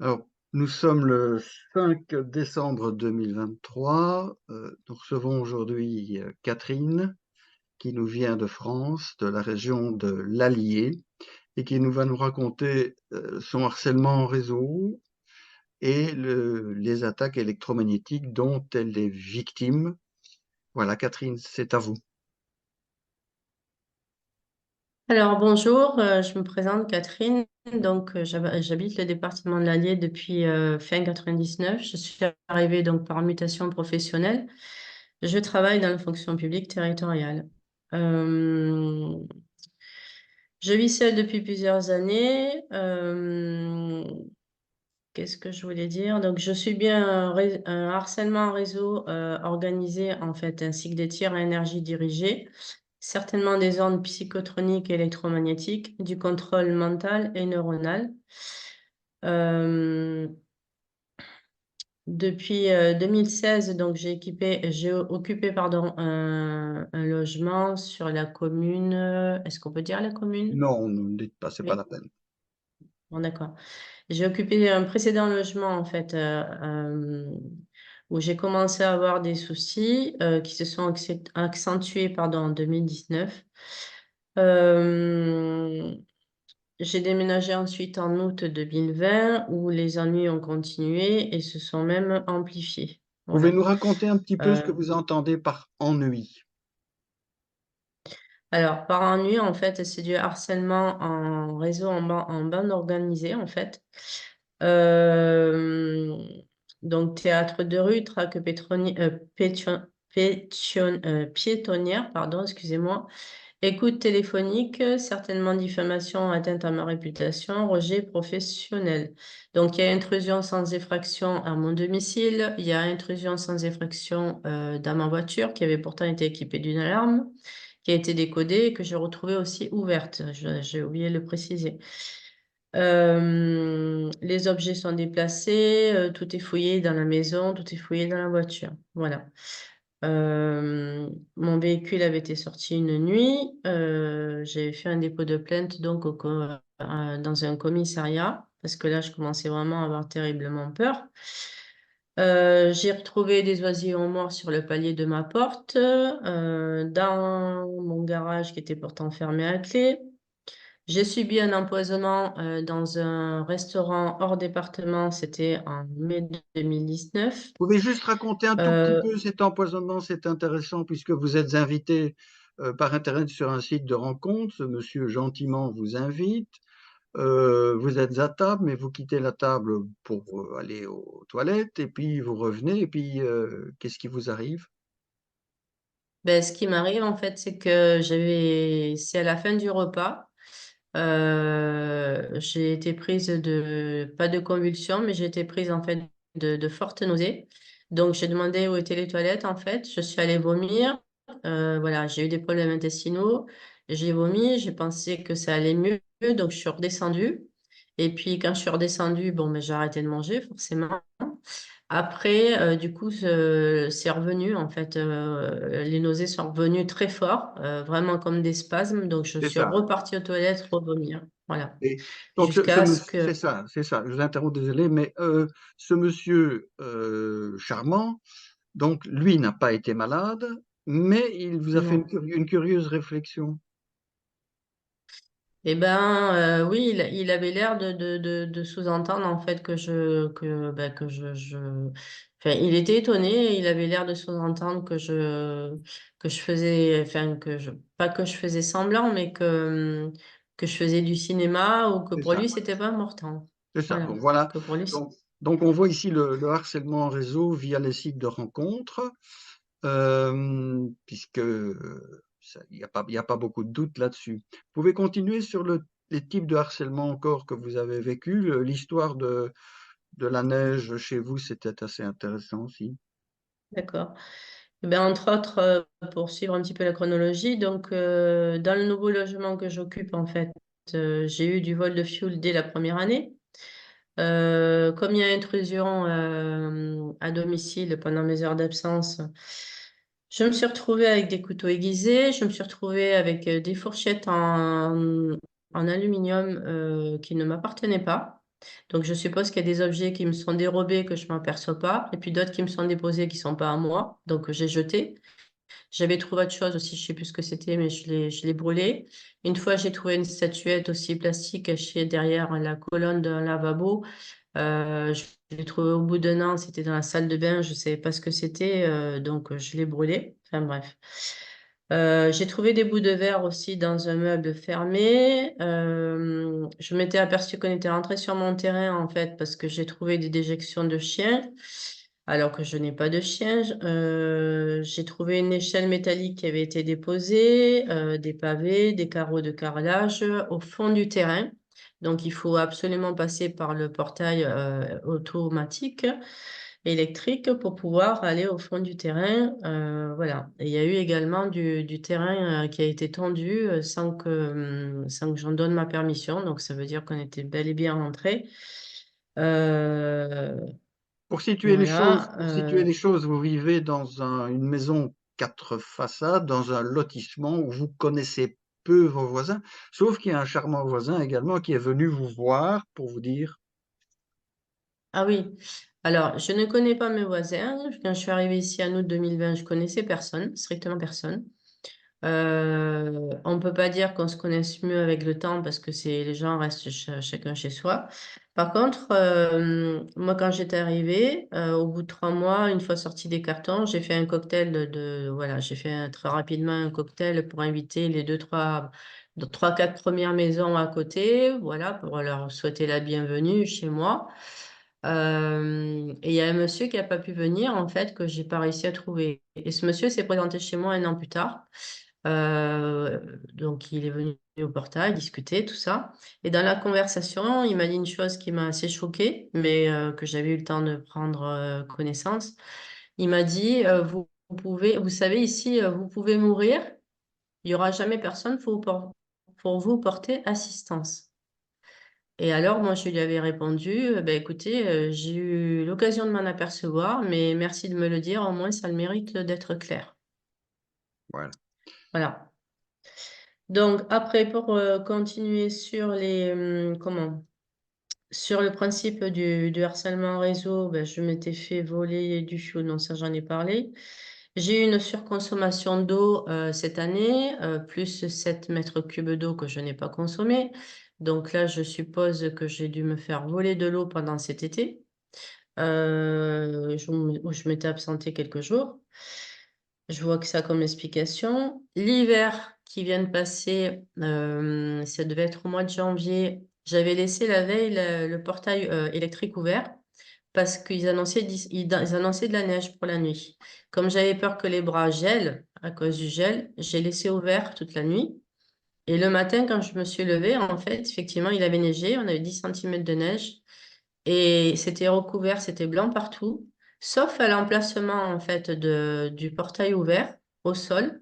Alors, nous sommes le 5 décembre 2023. Nous recevons aujourd'hui Catherine, qui nous vient de France, de la région de l'Allier, et qui va nous raconter son harcèlement en réseau et les attaques électromagnétiques dont elle est victime. Voilà, Catherine, c'est à vous. Alors bonjour, je me présente Catherine. Donc j'habite le département de l'Allier depuis fin 99. Je suis arrivée donc par mutation professionnelle. Je travaille dans la fonction publique territoriale. Euh, je vis seule depuis plusieurs années. Qu'est-ce que je voulais dire? Donc je subis un harcèlement en réseau organisé en fait ainsi que des tirs à énergie dirigée. Certainement des ondes psychotroniques et électromagnétiques, du contrôle mental et neuronal. Euh, Depuis 2016, donc j'ai occupé pardon, un logement sur la commune. Est-ce qu'on peut dire la commune? Non, ne dites pas, c'est pas Oui, la peine. bon, d'accord. J'ai occupé un précédent logement en fait où j'ai commencé à avoir des soucis qui se sont accentués pardon, en 2019. Euh, J'ai déménagé ensuite en août 2020 où les ennuis ont continué et se sont même amplifiés. Pouvez Voilà. nous raconter un petit peu ce que Euh, vous entendez par ennui? alors, par ennui, en fait, c'est du harcèlement en réseau, en bande organisée, en fait. Euh, donc, théâtre de rue, traque piétonnière, pardon, excusez-moi. Écoute téléphonique, certainement diffamation, atteinte à ma réputation, rejet professionnel. Donc, il y a intrusion sans effraction à mon domicile, il y a intrusion sans effraction dans ma voiture qui avait pourtant été équipée d'une alarme, qui a été décodée et que j'ai retrouvée aussi ouverte. J'ai oublié de le préciser. Les objets sont déplacés, tout est fouillé dans la maison, tout est fouillé dans la voiture. Voilà. Mon véhicule avait été sorti une nuit. J'ai fait un dépôt de plainte donc dans un commissariat parce que là, je commençais vraiment à avoir terriblement peur. J'ai retrouvé des oisillons morts sur le palier de ma porte, dans mon garage qui était pourtant fermé à clé. J'ai subi un empoisonnement dans un restaurant hors département, c'était en mai 2019. Vous pouvez juste raconter un tout petit Euh, peu cet empoisonnement, c'est intéressant puisque vous êtes invité par Internet sur un site de rencontre. Ce monsieur gentiment vous invite. Vous êtes à table, mais vous quittez la table pour aller aux toilettes et puis vous revenez et puis qu'est-ce qui vous arrive? Ben, ce qui m'arrive, en fait, c'est c'est à la fin du repas, j'ai été prise pas de convulsions, mais j'ai été prise, en fait, de fortes nausées. Donc, j'ai demandé où étaient les toilettes, en fait. Je suis allée vomir. Voilà, j'ai eu des problèmes intestinaux. J'ai vomi. J'ai pensé que ça allait mieux. Donc, je suis redescendue. Et puis, quand je suis redescendue, bon, ben, j'ai arrêté de manger, forcément. Après, du coup, c'est revenu, en fait, les nausées sont revenues très fort, vraiment comme des spasmes. Donc, je C'est suis ça. repartie aux toilettes, revomir. Voilà. Et donc Jusqu'à ce que... c'est ça. Je vous interromps, désolé, mais ce monsieur charmant, donc lui n'a pas été malade, mais il vous a fait Non. une curieuse réflexion. Eh ben, oui, il avait l'air de sous-entendre, en fait, Enfin, il était étonné, il avait l'air de sous-entendre que je faisais... Enfin, pas que je faisais semblant, mais que je faisais du cinéma ou que C'est pour ça. lui, c'était pas important. C'est ça. Voilà. Donc voilà. Que pour lui, Donc, donc on voit ici le harcèlement en réseau via les sites de rencontres, puisque il y a pas beaucoup de doute là-dessus. Vous pouvez continuer sur les types de harcèlement encore que vous avez vécu. L'histoire de la neige chez vous, c'était assez intéressant aussi. d'accord. Eh ben, entre autres, pour suivre un petit peu la chronologie, donc dans le nouveau logement que j'occupe, en fait, j'ai eu du vol de fioul dès la première année. Comme il y a intrusion à domicile pendant mes heures d'absence, je me suis retrouvée avec des couteaux aiguisés, je me suis retrouvée avec des fourchettes en aluminium qui ne m'appartenaient pas. Donc, je suppose qu'il y a des objets qui me sont dérobés que je ne m'aperçois pas, et puis d'autres qui me sont déposés qui ne sont pas à moi. Donc, j'ai jeté. J'avais trouvé autre chose aussi, je ne sais plus ce que c'était, mais je l'ai brûlé. Une fois, j'ai trouvé une statuette aussi plastique cachée derrière la colonne d'un lavabo. Je l'ai trouvé au bout d'un an, c'était dans la salle de bain, je ne savais pas ce que c'était, donc je l'ai brûlé. Enfin bref. J'ai trouvé des bouts de verre aussi dans un meuble fermé. Je m'étais aperçu qu'on était rentré sur mon terrain en fait parce que j'ai trouvé des déjections de chiens alors que je n'ai pas de chien. J'ai trouvé une échelle métallique qui avait été déposée, des pavés, des carreaux de carrelage au fond du terrain. Donc il faut absolument passer par le portail automatique électrique pour pouvoir aller au fond du terrain. Voilà. Et il y a eu également du terrain qui a été tendu sans que j'en donne ma permission. Donc ça veut dire qu'on était bel et bien rentré. Euh, voilà. Pour situer les choses, vous vivez dans une maison quatre façades, dans un lotissement où vous connaissez peu vos voisins, sauf qu'il y a un charmant voisin également qui est venu vous voir pour vous dire, Ah oui. Alors, je ne connais pas mes voisins. Quand je suis arrivée ici en août 2020, je connaissais personne, strictement personne. On ne peut pas dire qu'on se connaisse mieux avec le temps parce que les gens restent chacun chez soi. Par contre, moi, quand j'étais arrivée, au bout de 3 mois, une fois sorti des cartons, j'ai fait un cocktail voilà, j'ai fait très rapidement un cocktail pour inviter les trois, quatre premières maisons à côté, voilà, pour leur souhaiter la bienvenue chez moi. Et il y a un monsieur qui n'a pas pu venir, en fait, que j'ai pas réussi à trouver. Et ce monsieur s'est présenté chez moi un an plus tard. Donc, il est venu au portail discuter, tout ça. Et dans la conversation, il m'a dit une chose qui m'a assez choquée, mais que j'avais eu le temps de prendre connaissance. Il m'a dit, vous savez, ici, vous pouvez mourir, il n'y aura jamais personne pour vous porter assistance. Et alors, moi, je lui avais répondu, ben, écoutez, j'ai eu l'occasion de m'en apercevoir, mais merci de me le dire, au moins, ça a le mérite d'être clair. voilà. Voilà. Donc, après, pour continuer sur le principe du harcèlement en réseau, ben, je m'étais fait voler du fioul, non, ça j'en ai parlé. J'ai eu une surconsommation d'eau cette année, plus 7 mètres cubes d'eau que je n'ai pas consommé. Donc là, je suppose que j'ai dû me faire voler de l'eau pendant cet été, où je m'étais absentée quelques jours. Je vois que ça comme explication. L'hiver qui vient de passer, ça devait être au mois de janvier. J'avais laissé la veille le portail électrique ouvert parce ils annonçaient de la neige pour la nuit. Comme j'avais peur que les bras gèlent à cause du gel, j'ai laissé ouvert toute la nuit. Et le matin, quand je me suis levée, en fait, effectivement, il avait neigé. On avait 10 centimètres de neige. Et c'était recouvert, c'était blanc partout, sauf à l'emplacement en fait du portail ouvert au sol.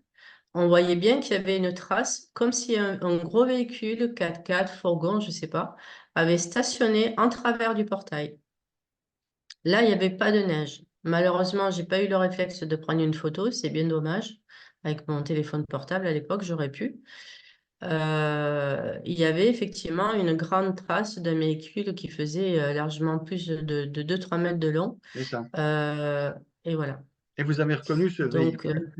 On voyait bien qu'il y avait une trace, comme si un gros véhicule, 4x4, fourgon, je sais pas, avait stationné en travers du portail. Là, il n'y avait pas de neige. Malheureusement, j'ai pas eu le réflexe de prendre une photo, c'est bien dommage. Avec mon téléphone portable à l'époque, j'aurais pu. Il y avait effectivement une grande trace d'un véhicule qui faisait largement plus de 2-3 mètres de long. C'est ça. Euh, et voilà. Et vous avez reconnu ce Donc, véhicule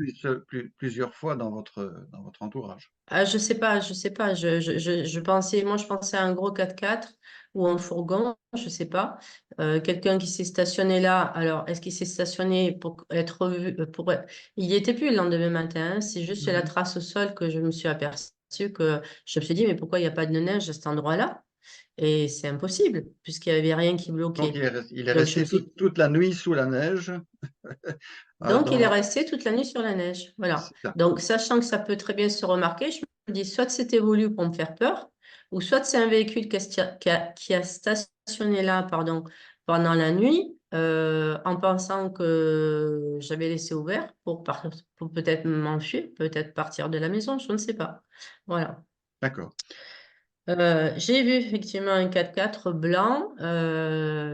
plusieurs fois dans votre entourage. je sais pas, je sais pas. Je pensais à un gros 4x4 ou un fourgon, je sais pas. Quelqu'un qui s'est stationné là. Alors, est-ce qu'il s'est stationné pour être revu, il y était plus le lendemain matin, hein. C'est juste la Mhm. trace au sol que je me suis aperçue que je me suis dit, mais pourquoi il n'y a pas de neige à cet endroit-là? Et c'est impossible, puisqu'il n'y avait rien qui Donc bloquait. il est Donc, je me resté suis... toute la nuit sous la neige. Donc, il est Dans... resté toute la nuit sur la neige. Voilà. C'est ça. Donc, sachant que ça peut très bien se remarquer, je me dis soit c'était voulu pour me faire peur, ou soit c'est un véhicule qui a stationné là, pardon, pendant la nuit, en pensant que j'avais laissé ouvert pour peut-être m'enfuir, peut-être partir de la maison, je ne sais pas. Voilà. D'accord. J'ai vu effectivement un 4x4 blanc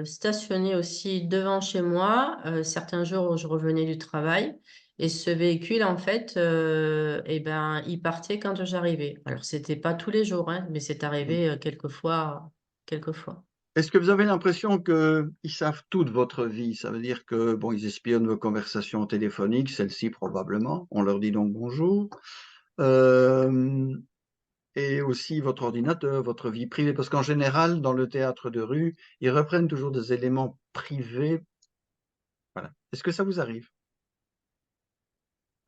stationné aussi devant chez moi, certains jours où je revenais du travail. Et ce véhicule, en fait, eh ben, il partait quand j'arrivais. Alors, c'était pas tous les jours, hein, mais c'est Mhm. arrivé quelques fois, quelques fois. Est-ce que vous avez l'impression qu'ils savent tout de votre vie? Ça veut dire que, bon, ils espionnent vos conversations téléphoniques, celles-ci probablement. On leur dit donc bonjour. Hem Et aussi votre ordinateur, votre vie privée, parce qu'en général, dans le théâtre de rue, ils reprennent toujours des éléments privés. Voilà. Est-ce que ça vous arrive?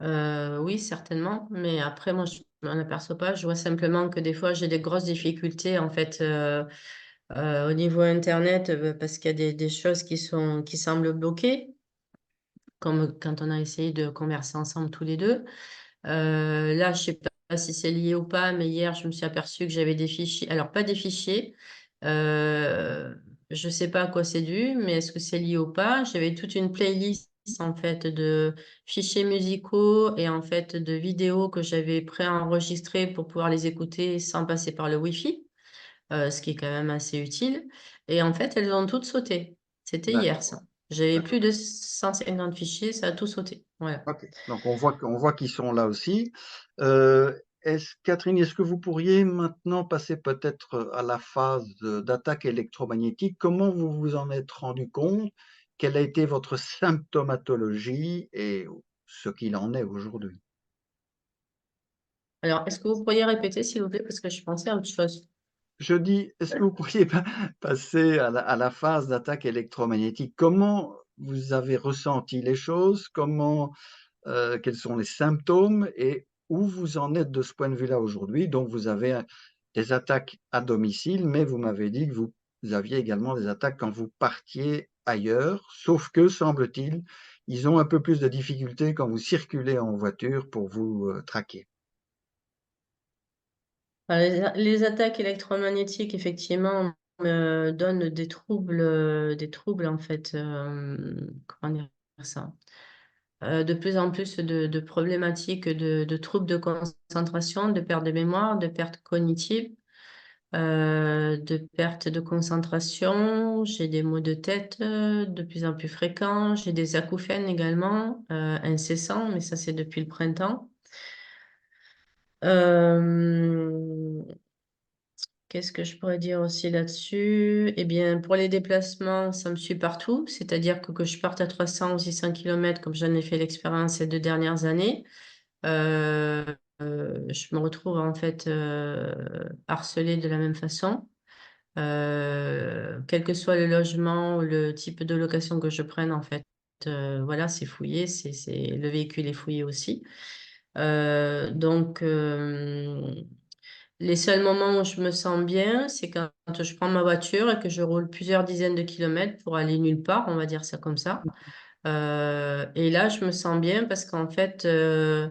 Oui, certainement, mais après, moi, je m'en aperçois pas. Je vois simplement que des fois, j'ai des grosses difficultés, en fait, au niveau Internet, parce qu'il y a des choses qui semblent bloquées, comme quand on a essayé de converser ensemble tous les deux. Là, je sais pas si c'est lié ou pas, mais hier, je me suis aperçue que j'avais des fichiers. Alors, pas des fichiers. Euh, je sais pas à quoi c'est dû, mais est-ce que c'est lié ou pas? J'avais toute une playlist en fait de fichiers musicaux et en fait de vidéos que j'avais préenregistrées pour pouvoir les écouter sans passer par le Wi-Fi, ce qui est quand même assez utile. Et en fait, elles ont toutes sauté. C'était hier, D'accord, ça. J'avais plus d'accord. de 150 fichiers, ça a tout sauté. Voilà. OK. Donc on voit qu'ils sont là aussi. Catherine, est-ce que vous pourriez maintenant passer peut-être, à la phase d'attaque électromagnétique? Comment vous vous en êtes rendu compte? Quelle a été votre symptomatologie et ce qu'il en est aujourd'hui? Alors, est-ce que vous pourriez répéter, s'il vous plaît, parce que je pensais à autre chose. Je dis, est-ce que vous pourriez pas passer à la phase d'attaque électromagnétique? Comment vous avez ressenti les choses? Quels sont les symptômes et où vous en êtes de ce point de vue-là aujourd'hui? Donc vous avez des attaques à domicile, mais vous m'avez dit que vous aviez également des attaques quand vous partiez ailleurs, sauf que, semble-t-il, ils ont un peu plus de difficultés quand vous circulez en voiture pour vous, traquer. Les attaques électromagnétiques, effectivement, me donnent des troubles en fait, comment dire ça? De plus en plus de problématiques de troubles de concentration, de perte de mémoire, de perte cognitive, de perte de concentration. J'ai des maux de tête de plus en plus fréquents. J'ai des acouphènes également, incessants, mais ça c'est depuis le printemps. Euh, Qu'est-ce que je pourrais dire aussi là-dessus? Eh bien, pour les déplacements, ça me suit partout. C'est-à-dire que je parte à 300 ou 600 km, comme j'en ai fait l'expérience ces 2 dernières années, euh, je me retrouve en fait harcelée de la même façon. Quel que soit le logement ou le type de location que je prenne, en fait, voilà, c'est fouillé, le véhicule est fouillé aussi. Donc, les seuls moments où je me sens bien, c'est quand je prends ma voiture et que je roule plusieurs dizaines de kilomètres pour aller nulle part, on va dire ça comme ça. Et là, je me sens bien parce qu'en fait, je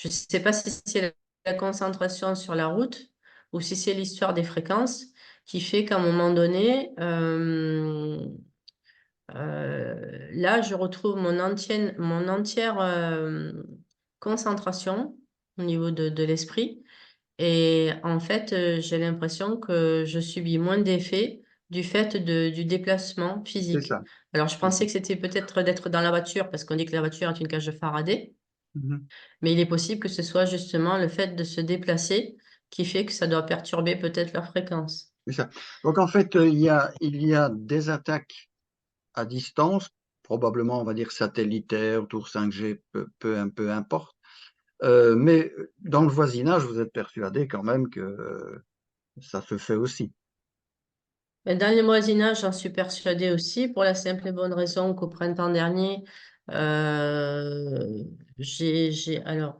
ne sais pas si c'est la concentration sur la route ou si c'est l'histoire des fréquences qui fait qu'à un moment donné, là, je retrouve mon entière concentration au niveau de l'esprit. Et en fait, j'ai l'impression que je subis moins d'effets du fait du déplacement C'est physique. ça, Alors, je c'est pensais ça. que c'était peut-être d'être dans la voiture, parce qu'on dit que la voiture est une cage de Faraday, Mmh. mais il est possible que ce soit justement le fait de se déplacer qui fait que ça doit perturber peut-être leur fréquence. C'est ça. Donc en fait, il y a des attaques à distance, probablement on va dire satellitaires, tour 5G, peu importe. Mais dans le voisinage, vous êtes persuadé quand même que ça se fait aussi? Mais dans les voisinages, j'en suis persuadée aussi, pour la simple et bonne raison qu'au printemps dernier, euh, alors,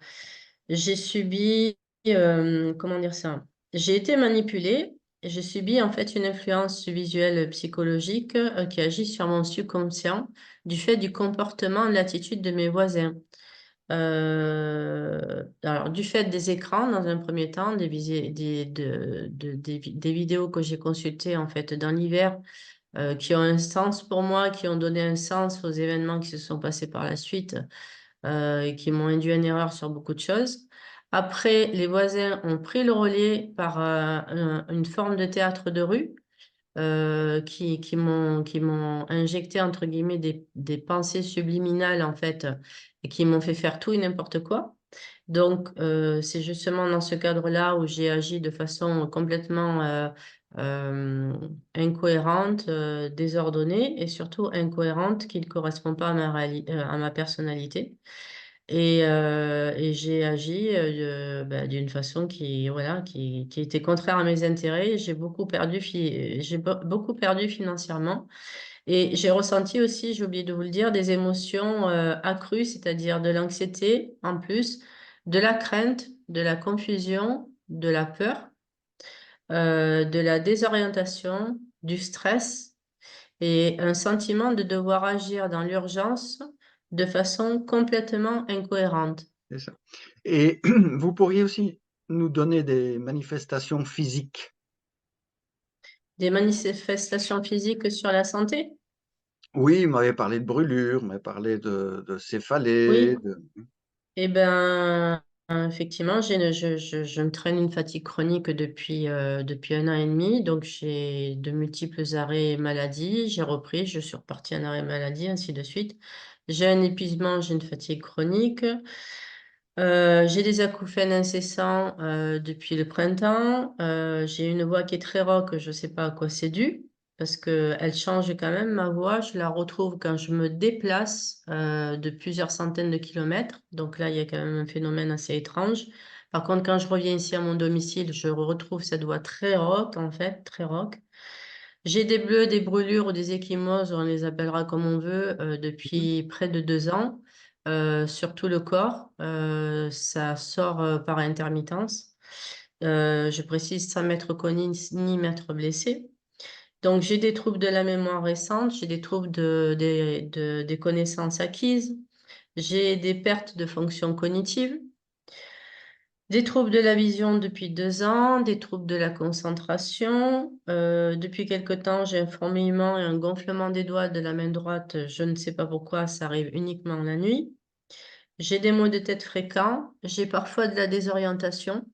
j'ai subi, comment dire ça? J'ai été manipulée et j'ai subi en fait une influence visuelle psychologique qui agit sur mon subconscient du fait du comportement, de l'attitude de mes voisins. Alors, du fait des écrans, dans un premier temps, des vidéos que j'ai consultées en fait dans l'hiver, qui ont un sens pour moi, qui ont donné un sens aux événements qui se sont passés par la suite, et qui m'ont induit en erreur sur beaucoup de choses. Après, les voisins ont pris le relais par une forme de théâtre de rue qui m'ont injecté, entre guillemets, des pensées subliminales, en fait, et qui m'ont fait faire tout et n'importe quoi. Donc, c'est justement dans ce cadre-là où j'ai agi de façon complètement incohérente, désordonnée et surtout incohérente qui ne correspond pas à ma personnalité. Et j'ai agi d'une façon voilà, qui était contraire à mes intérêts. Beaucoup perdu financièrement. Et j'ai ressenti aussi, j'ai oublié de vous le dire, des émotions accrues, c'est-à-dire de l'anxiété en plus, de la crainte, de la confusion, de la peur, de la désorientation, du stress et un sentiment de devoir agir dans l'urgence de façon complètement incohérente. C'est ça. Et vous pourriez aussi nous donner des manifestations physiques? Des manifestations physiques sur la santé? Oui, vous m'avez parlé de brûlures, vous m'avez parlé de céphalées, Oui. Eh ben, effectivement, je me traîne une fatigue chronique depuis 1 an et demi. Donc, j'ai de multiples arrêts maladie. J'ai repris, je suis repartie en arrêt maladie, ainsi de suite. J'ai un épuisement, j'ai une fatigue chronique. J'ai des acouphènes incessants depuis le printemps. J'ai une voix qui est très rauque, je ne sais pas à quoi c'est dû, parce qu'elle change quand même, ma voix. Je la retrouve quand je me déplace de plusieurs centaines de kilomètres. Donc là, il y a quand même un phénomène assez étrange. Par contre, quand je reviens ici à mon domicile, je retrouve cette voix très rauque, en fait, très rauque. J'ai des bleus, des brûlures ou des ecchymoses, on les appellera comme on veut, Mhm. depuis près de 2 ans, sur tout le corps. Ça sort par intermittence. Je précise sans m'être connue ni m'être blessée. Donc, j'ai des troubles de la mémoire récente, j'ai des troubles des connaissances acquises, j'ai des pertes de fonction cognitive. Des troubles de la vision depuis 2 ans, des troubles de la concentration. Depuis quelque temps, j'ai un fourmillement et un gonflement des doigts de la main droite. Je ne sais pas pourquoi, ça arrive uniquement la nuit. J'ai des maux de tête fréquents. J'ai parfois de la désorientation.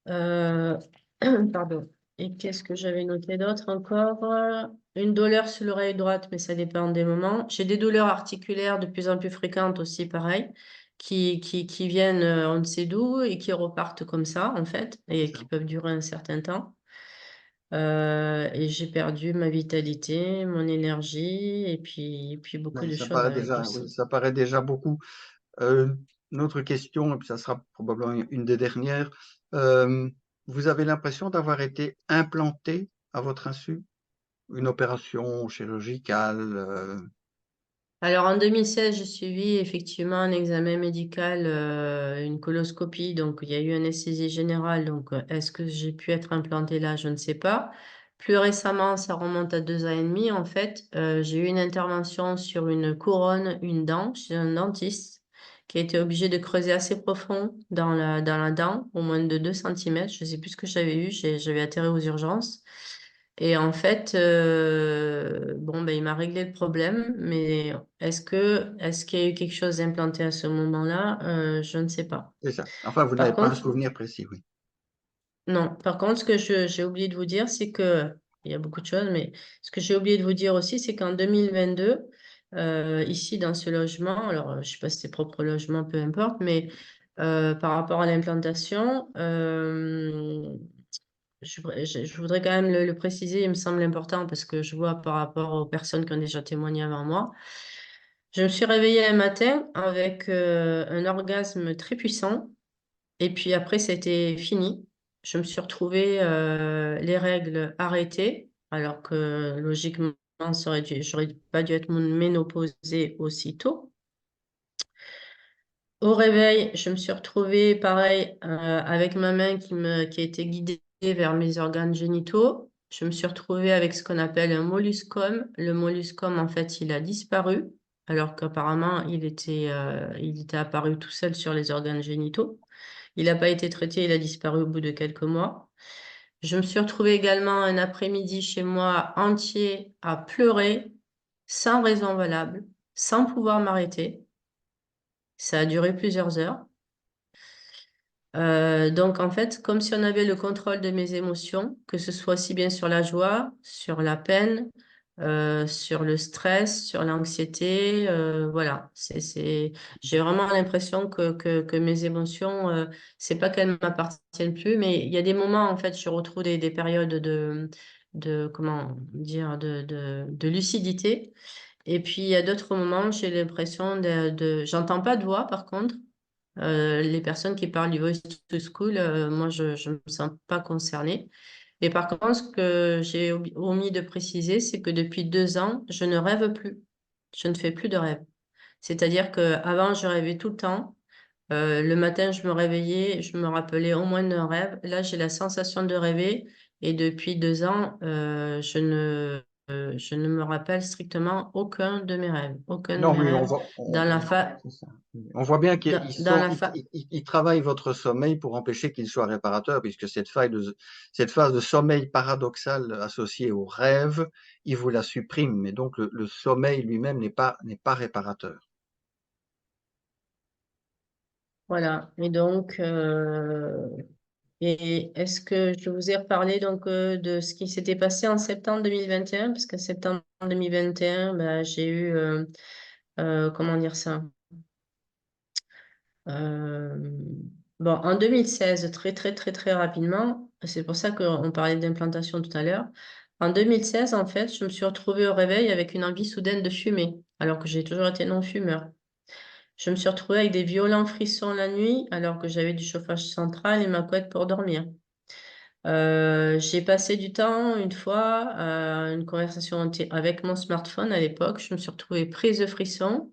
Euh, Pardon. Et qu'est-ce que j'avais noté d'autre encore? Une douleur sur l'oreille droite, mais ça dépend des moments. J'ai des douleurs articulaires de plus en plus fréquentes aussi, pareil, qui viennent on ne sait d'où et qui repartent comme ça, en fait, et qui peuvent durer un certain temps. Et j'ai perdu ma vitalité, mon énergie, et puis beaucoup Oui, de ça choses paraît avec déjà, oui, aussi. ça paraît déjà beaucoup. Euh, une autre question, et puis ça sera probablement une des dernières. Euh, Vous avez l'impression d'avoir été implanté à votre insu? Une opération chirurgicale? Alors en 2016, j'ai suivi effectivement un examen médical, une coloscopie, donc il y a eu une anesthésie générale. Donc est-ce que j'ai pu être implantée là? Je ne sais pas. Plus récemment, ça remonte à 2 ans et demi, en fait, j'ai eu une intervention sur une couronne, une dent, chez un dentiste, qui a été obligé de creuser assez profond dans la dent, au moins de 2 centimètres. Je ne sais plus ce que j'avais eu, j'avais atterri aux urgences. Et en fait, bon, ben, il m'a réglé le problème, mais est-ce qu'il y a eu quelque chose d'implanté à ce moment-là? Je ne sais pas. C'est ça. Enfin, vous n'avez Par pas un contre, souvenir précis, oui. non. Par contre, ce que j'ai oublié de vous dire, c'est que il y a beaucoup de choses, mais ce que j'ai oublié de vous dire aussi, c'est qu'en 2022, ici dans ce logement, alors je sais pas si c'est propre logement, peu importe, mais par rapport à l'implantation, je voudrais quand même le préciser, il me semble important parce que je vois par rapport aux personnes qui ont déjà témoigné avant moi. Je me suis réveillée un matin avec un orgasme très puissant et puis après c'était fini. Je me suis retrouvée les règles arrêtées alors que logiquement j'aurais pas dû être ménopausée aussitôt. Au réveil, je me suis retrouvée, pareil, avec ma main qui a été guidée vers mes organes génitaux. Je me suis retrouvée avec ce qu'on appelle un molluscum. Le molluscum, en fait, il a disparu, alors qu'apparemment, il était apparu tout seul sur les organes génitaux. Il n'a pas été traité, il a disparu au bout de quelques mois. Je me suis retrouvée également un après-midi chez moi entier à pleurer, sans raison valable, sans pouvoir m'arrêter. Ça a duré plusieurs heures. Donc, en fait, comme si on avait le contrôle de mes émotions, que ce soit aussi bien sur la joie, sur la peine, sur le stress, sur l'anxiété. Voilà, j'ai vraiment l'impression que mes émotions, c'est pas qu'elles m'appartiennent plus, mais il y a des moments, en fait, je retrouve des périodes comment dire, de lucidité. Et puis, il y a d'autres moments, j'ai l'impression j'entends pas de voix, par contre. Les personnes qui parlent du Voice to School, moi, je me sens pas concernée. Et par contre, ce que j'ai omis de préciser, c'est que depuis 2 ans, je ne rêve plus. Je ne fais plus de rêve. C'est-à-dire qu'avant, je rêvais tout le temps. Le matin, je me réveillais, je me rappelais au moins d'un rêve. Là, j'ai la sensation de rêver. Et depuis 2 ans, je ne me rappelle strictement aucun de mes rêves. Aucun de Non, mes mais rêves dans la fa... c'est ça. On voit bien qu'ils dans la fa... ils travaillent votre sommeil pour empêcher qu'il soit réparateur, puisque cette phase de sommeil paradoxal associée au rêve, ils vous la suppriment. Mais donc, le sommeil lui-même n'est pas réparateur. Voilà. Et donc, et est-ce que je vous ai reparlé donc de ce qui s'était passé en septembre 2021? Parce qu'en septembre 2021, bah, j'ai eu, comment dire ça? Euh, bon, en 2016, très très très très rapidement, c'est pour ça qu'on parlait d'implantation tout à l'heure. En 2016, en fait, je me suis retrouvée au réveil avec une envie soudaine de fumer, alors que j'ai toujours été non-fumeur. Je me suis retrouvée avec des violents frissons la nuit, alors que j'avais du chauffage central et ma couette pour dormir. J'ai passé du temps une fois, une conversation avec mon smartphone à l'époque. Je me suis retrouvée prise de frisson.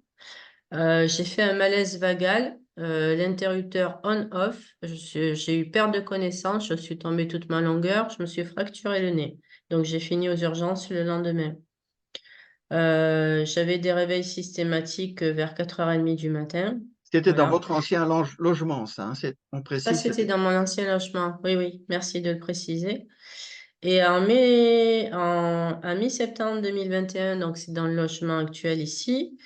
J'ai fait un malaise vagal, l'interrupteur on-off. J'ai eu perte de connaissance. Je suis tombée toute ma longueur. Je me suis fracturé le nez. Donc j'ai fini aux urgences le lendemain. J'avais des réveils systématiques vers 4h30 du matin. C'était dans Voilà. votre ancien logement, ça, hein, on Ça, précise, c'était c'était. dans mon ancien logement. Oui, oui, merci de le préciser. Et à mi-septembre 2021, donc c'est dans le logement actuel ici,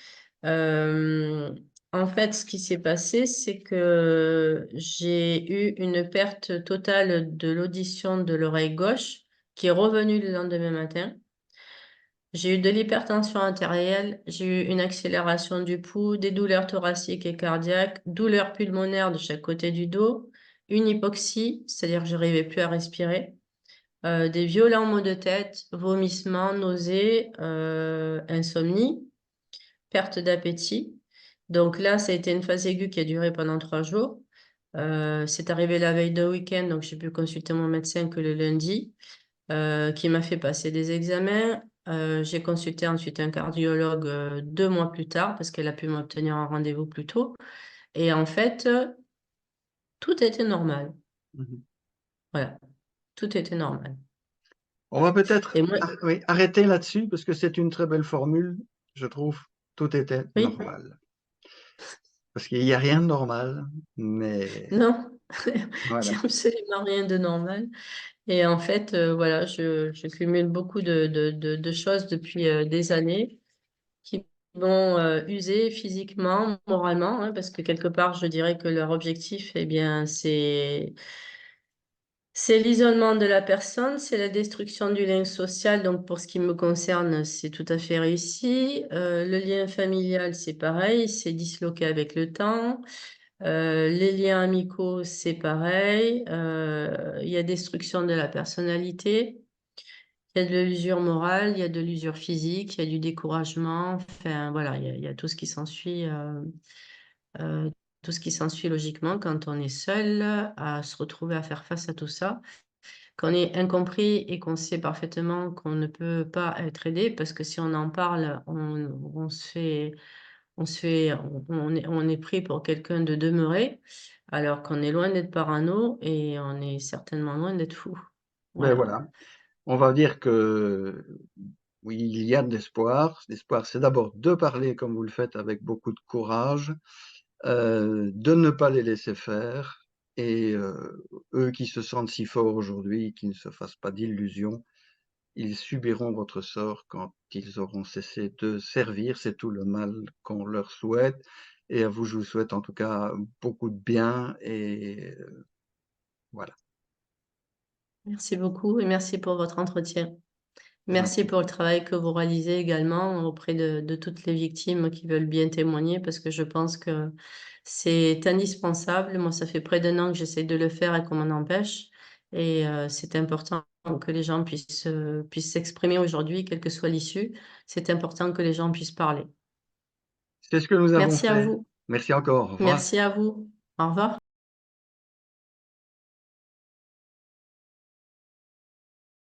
euh, en fait, ce qui s'est passé, c'est que j'ai eu une perte totale de l'audition de l'oreille gauche qui est revenue le lendemain matin. J'ai eu de l'hypertension artérielle, j'ai eu une accélération du pouls, des douleurs thoraciques et cardiaques, douleurs pulmonaires de chaque côté du dos, une hypoxie, c'est-à-dire que je n'arrivais plus à respirer, des violents maux de tête, vomissements, nausées, insomnie, perte d'appétit. Donc là, ça a été une phase aiguë qui a duré pendant 3 jours. C'est arrivé la veille de week-end, donc j'ai pu consulter mon médecin que le lundi, qui m'a fait passer des examens. J'ai consulté ensuite un cardiologue 2 mois plus tard parce qu'elle a pu m'obtenir un rendez-vous plus tôt. Et en fait, tout était normal. Mhm. Voilà, tout était normal. On va peut-être Et moi, oui, arrêter là-dessus, parce que c'est une très belle formule, je trouve. Tout était oui, normal. Parce qu'il n'y a rien de normal, mais non, il n'y voilà. a absolument rien de normal. Et en fait, voilà, je cumule beaucoup de choses depuis des années qui m'ont usé physiquement, moralement, hein, parce que quelque part, je dirais que leur objectif, eh bien, c'est l'isolement de la personne, c'est la destruction du lien social. Donc, pour ce qui me concerne, c'est tout à fait réussi. Le lien familial, c'est pareil, c'est disloqué avec le temps. Les liens amicaux, c'est pareil. Il y a destruction de la personnalité. Il y a de l'usure morale, il y a de l'usure physique, il y a du découragement. Enfin, voilà, il y a tout ce qui s'ensuit, euh, tout ce qui s'ensuit logiquement quand on est seul à se retrouver à faire face à tout ça, qu'on est incompris et qu'on sait parfaitement qu'on ne peut pas être aidé parce que si on en parle, on est pris pour quelqu'un de demeuré, alors qu'on est loin d'être parano et on est certainement loin d'être fou. Ben Voilà. voilà. On va dire que oui, il y a de l'espoir. L'espoir, c'est d'abord de parler comme vous le faites avec beaucoup de courage, de ne pas les laisser faire, et eux qui se sentent si forts aujourd'hui, qui ne se fassent pas d'illusions, ils subiront votre sort quand ils auront cessé de servir. C'est tout le mal qu'on leur souhaite. Et à vous, je vous souhaite en tout cas beaucoup de bien. Et voilà. Merci beaucoup et merci pour votre entretien. Merci pour le travail que vous réalisez également auprès de toutes les victimes qui veulent bien témoigner parce que je pense que c'est indispensable. Moi, ça fait près d'1 an que j'essaie de le faire et qu'on m'en empêche. Et c'est important que les gens puissent s'exprimer aujourd'hui, quelle que soit l'issue. C'est important que les gens puissent parler. C'est ce que nous avons Merci à fait. vous. Merci encore. Au revoir. Merci à vous. Au revoir.